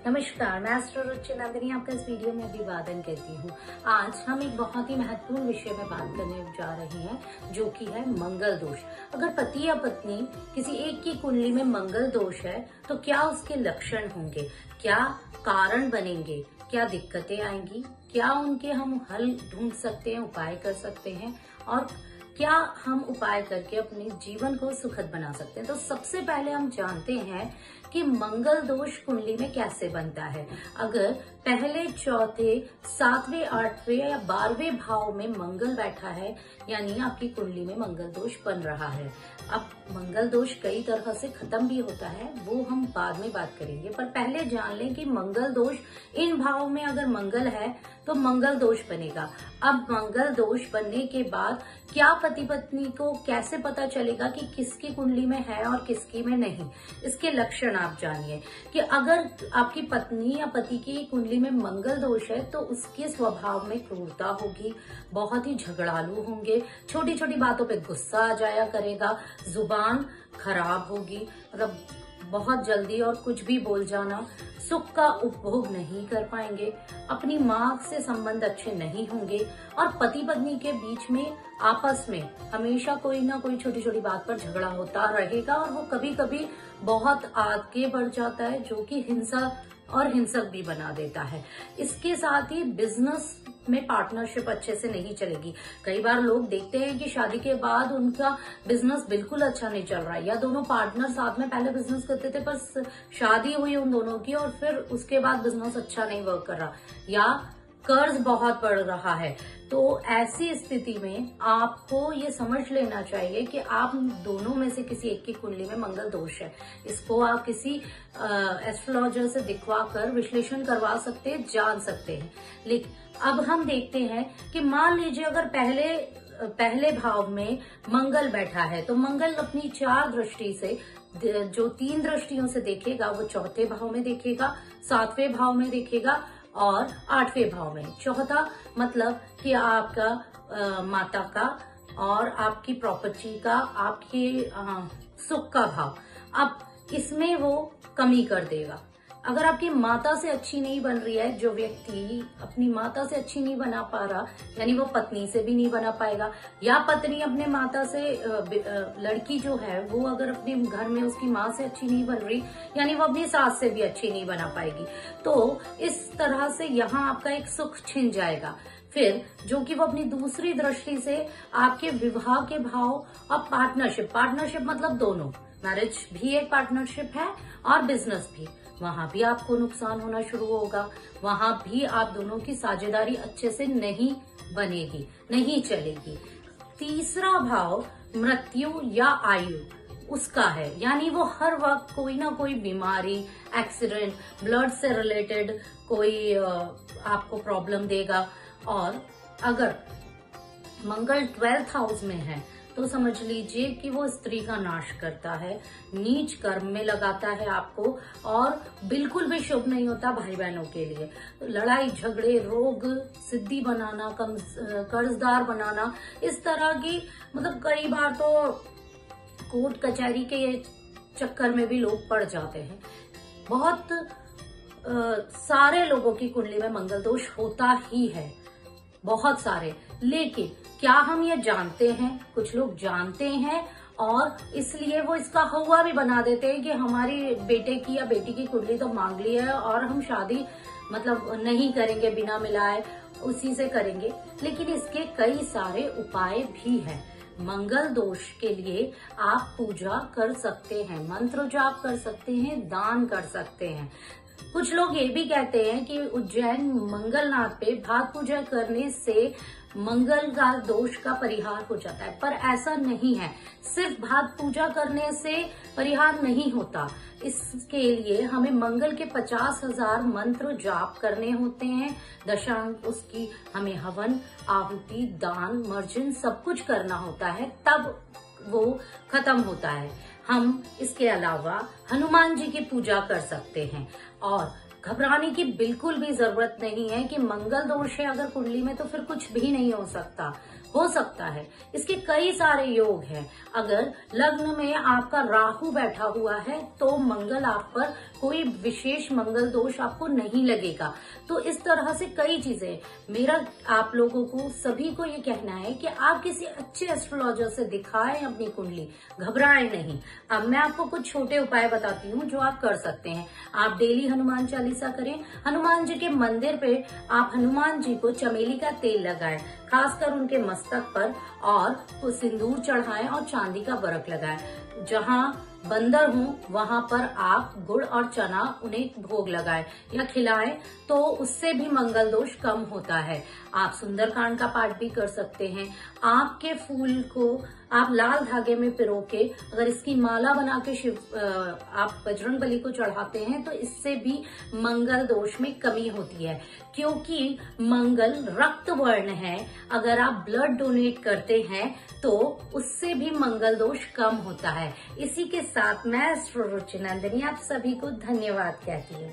नमस्कार, मैं एस्ट्रो रुचि नंदिनी आपका इस वीडियो में अभिवादन करती हूँ। आज हम एक बहुत ही महत्वपूर्ण विषय में बात करने जा रहे हैं, जो कि है मंगल दोष। अगर पति या पत्नी किसी एक की कुंडली में मंगल दोष है तो क्या उसके लक्षण होंगे, क्या कारण बनेंगे, क्या दिक्कतें आएंगी, क्या उनके हम हल ढूंढ सकते हैं, उपाय कर सकते हैं और क्या हम उपाय करके अपने जीवन को सुखद बना सकते हैं। तो सबसे पहले हम जानते हैं कि मंगल दोष कुंडली में कैसे बनता है। अगर पहले, चौथे, सातवें, आठवें या 12वें भाव में मंगल बैठा है, यानी आपकी कुंडली में मंगल दोष बन रहा है। अब मंगल दोष कई तरह से खत्म भी होता है, वो हम बाद में बात करेंगे, पर पहले जान लें कि मंगल दोष इन भाव में अगर मंगल है तो मंगल दोष बनेगा। अब मंगल दोष बनने के बाद क्या पति पत्नी को कैसे पता चलेगा कि किसकी कुंडली में है और किसकी में नहीं, इसके लक्षण आप जानिए। कि अगर आपकी पत्नी या पति की कुंडली में मंगल दोष है तो उसके स्वभाव में क्रूरता होगी, बहुत ही झगड़ालू होंगे, छोटी छोटी बातों पे गुस्सा आ जाया करेगा, जुबान खराब होगी, मतलब बहुत जल्दी और कुछ भी बोल जाना, सुख का उपभोग नहीं कर पाएंगे, अपनी माँ से संबंध अच्छे नहीं होंगे और पति पत्नी के बीच में आपस में हमेशा कोई ना कोई छोटी छोटी बात पर झगड़ा होता रहेगा और वो कभी कभी बहुत आगे बढ़ जाता है, जो कि हिंसा और हिंसक भी बना देता है। इसके साथ ही बिजनेस में पार्टनरशिप अच्छे से नहीं चलेगी। कई बार लोग देखते हैं कि शादी के बाद उनका बिजनेस बिल्कुल अच्छा नहीं चल रहा है, या दोनों पार्टनर साथ में पहले बिजनेस करते थे पर शादी हुई उन दोनों की और फिर उसके बाद बिजनेस अच्छा नहीं वर्क कर रहा, या कर्ज बहुत बढ़ रहा है। तो ऐसी स्थिति में आपको ये समझ लेना चाहिए कि आप दोनों में से किसी एक की कुंडली में मंगल दोष है। इसको आप किसी एस्ट्रोलॉजर से दिखवा कर विश्लेषण करवा सकते हैं, जान सकते हैं। लेकिन अब हम देखते हैं कि मान लीजिए अगर पहले भाव में मंगल बैठा है तो मंगल अपनी 4 दृष्टि से, जो 3 दृष्टियों से देखेगा वो चौथे भाव में देखेगा, 7वें भाव में देखेगा और 8वें भाव में। चौथा मतलब कि आपका माता का और आपकी प्रॉपर्टी का, आपके सुख का भाव। अब इसमें वो कमी कर देगा। अगर आपकी माता से अच्छी नहीं बन रही है, जो व्यक्ति अपनी माता से अच्छी नहीं बना पा रहा, यानी वो पत्नी से भी नहीं बना पाएगा, या पत्नी अपने माता से, लड़की जो है वो अगर अपने घर में उसकी माँ से अच्छी नहीं बन रही, यानी वो अपनी सास से भी अच्छी नहीं बना पाएगी। तो इस तरह से यहाँ आपका एक सुख छिन जाएगा। फिर जो कि वो अपनी दूसरी दृष्टि से आपके विवाह के भाव और पार्टनरशिप मतलब दोनों, मैरिज भी एक पार्टनरशिप है और बिजनेस भी, वहां भी आपको नुकसान होना शुरू होगा। वहां भी आप दोनों की साझेदारी अच्छे से नहीं बनेगी, नहीं चलेगी। तीसरा भाव मृत्यु या आयु उसका है, यानी वो हर वक्त कोई ना कोई बीमारी, एक्सीडेंट, ब्लड से रिलेटेड कोई आपको प्रॉब्लम देगा। और अगर मंगल 12th हाउस में है तो समझ लीजिए कि वो स्त्री का नाश करता है, नीच कर्म में लगाता है आपको, और बिल्कुल भी शुभ नहीं होता भाई बहनों के लिए। तो लड़ाई झगड़े, रोग, सिद्धि बनाना, कर्जदार बनाना, इस तरह की, मतलब कई बार तो कोर्ट कचहरी के चक्कर में भी लोग पड़ जाते हैं। बहुत सारे लोगों की कुंडली में मंगल दोष होता ही है, बहुत सारे। लेकिन क्या हम ये जानते हैं? कुछ लोग जानते हैं और इसलिए वो इसका हवा भी बना देते हैं कि हमारी बेटे की या बेटी की कुंडली तो मांगली है और हम शादी मतलब नहीं करेंगे बिना मिलाए, उसी से करेंगे। लेकिन इसके कई सारे उपाय भी हैं। मंगल दोष के लिए आप पूजा कर सकते हैं, मंत्र जाप कर सकते हैं, दान कर सकते हैं। कुछ लोग ये भी कहते हैं कि उज्जैन मंगलनाथ पे भाग पूजा करने से मंगल का दोष का परिहार हो जाता है, पर ऐसा नहीं है। सिर्फ भाग पूजा करने से परिहार नहीं होता, इसके लिए हमें मंगल के 50,000 मंत्र जाप करने होते हैं, दशांग उसकी हमें हवन, आहुति, दान, मर्जन सब कुछ करना होता है, तब वो खत्म होता है। हम इसके अलावा हनुमान जी की पूजा कर सकते हैं। और घबराने की बिल्कुल भी जरूरत नहीं है कि मंगल दोष है अगर कुंडली में तो फिर कुछ भी नहीं हो सकता है। इसके कई सारे योग हैं। अगर लग्न में आपका राहु बैठा हुआ है तो मंगल आप पर कोई विशेष मंगल दोष आपको नहीं लगेगा। तो इस तरह से कई चीजें, मेरा आप लोगों को सभी को ये कहना है कि आप किसी अच्छे एस्ट्रोलॉजर से दिखाएं अपनी कुंडली, घबराएं नहीं। अब मैं आपको कुछ छोटे उपाय बताती हूँ जो आप कर सकते हैं। आप डेली हनुमान चालीसा करें। हनुमान जी के मंदिर पे आप हनुमान जी को चमेली का तेल लगाएं, खासकर उनके मस्तक पर, और सिंदूर चढ़ाएं और चांदी का बरक लगाएं। जहां बंदर हो वहां पर आप गुड़ और चना उन्हें भोग लगाएं या खिलाएं, तो उससे भी मंगल दोष कम होता है। आप सुंदरकांड का पाठ भी कर सकते हैं। आम के फूल को आप लाल धागे में पिरो के अगर इसकी माला बना के आप बजरंगबली को चढ़ाते हैं तो इससे भी मंगल दोष में कमी होती है, क्योंकि मंगल रक्त वर्ण है। अगर आप ब्लड डोनेट करते हैं तो उससे भी मंगल दोष कम होता है। इसी के साथ मैं एस्ट्रो रुचि नंदिनी आप सभी को धन्यवाद कहती हूँ।